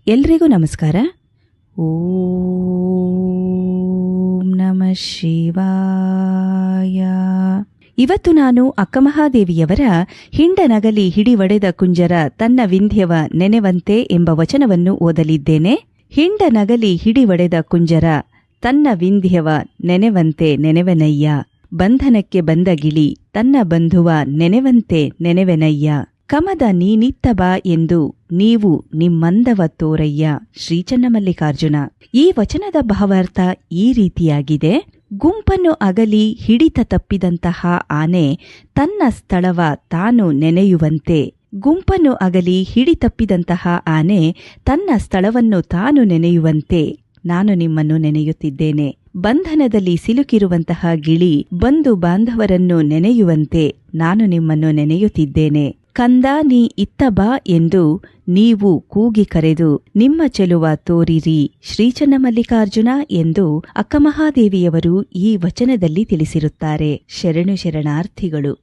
ಎಲ್ರಿಗೂ ನಮಸ್ಕಾರ. ಓಂ ನಮಃ ಶಿವಾಯ. ಇವತ್ತು ನಾನು ಅಕ್ಕಮಹಾದೇವಿಯವರ ಹಿಂಡನಗಲಿ ಹಿಡಿವಡೆದ ಕುಂಜರ ತನ್ನ ವಿಂಧ್ಯವ ನೆನೆವಂತೆ ಎಂಬ ವಚನವನ್ನು ಓದಲಿದ್ದೇನೆ. ಹಿಂಡನಗಲಿ ಹಿಡಿವಡೆದ ಕುಂಜರ ತನ್ನ ವಿಂಧ್ಯವ ನೆನೆವಂತೆ ನೆನೆವೆನಯ್ಯ. ಬಂಧನಕ್ಕೆ ಬಂದ ಗಿಳಿ ತನ್ನ ಬಂಧುವ ನೆನೆವಂತೆ ನೆನೆವೆನಯ್ಯ. ಕಮದ ನೀನಿತ್ತ ಬಾ ಎಂದು ನೀವು ನಿಮ್ಮಂದವ ತೋರಯ್ಯ. ಶ್ರೀ ಚನ್ನಮಲ್ಲಿಕಾರ್ಜುನ. ಈ ವಚನದ ಭಾವಾರ್ಥ ಈ ರೀತಿಯಾಗಿದೆ. ಗುಂಪನ್ನು ಅಗಲಿ ಹಿಡಿತ ತಪ್ಪಿದಂತಹ ಆನೆ ತನ್ನ ಸ್ಥಳವ ತಾನು ನೆನೆಯುವಂತೆ, ಗುಂಪನ್ನು ಅಗಲಿ ಹಿಡಿತಪ್ಪಿದಂತಹ ಆನೆ ತನ್ನ ಸ್ಥಳವನ್ನು ತಾನು ನೆನೆಯುವಂತೆ ನಾನು ನಿಮ್ಮನ್ನು ನೆನೆಯುತ್ತಿದ್ದೇನೆ. ಬಂಧನದಲ್ಲಿ ಸಿಲುಕಿರುವಂತಹ ಗಿಳಿ ಬಂಧು ಬಾಂಧವರನ್ನು ನೆನೆಯುವಂತೆ ನಾನು ನಿಮ್ಮನ್ನು ನೆನೆಯುತ್ತಿದ್ದೇನೆ. ಕಂದ ನೀ ಇತ್ತ ಬಾ ಎಂದು ನೀವು ಕೂಗಿ ಕರೆದು ನಿಮ್ಮ ಚೆಲುವ ತೋರಿರಿ ಶ್ರೀ ಚನ್ನಮಲ್ಲಿಕಾರ್ಜುನ ಎಂದು ಅಕ್ಕಮಹಾದೇವಿಯವರು ಈ ವಚನದಲ್ಲಿ ತಿಳಿಸಿರುತ್ತಾರೆ. ಶರಣು ಶರಣಾರ್ಥಿಗಳು.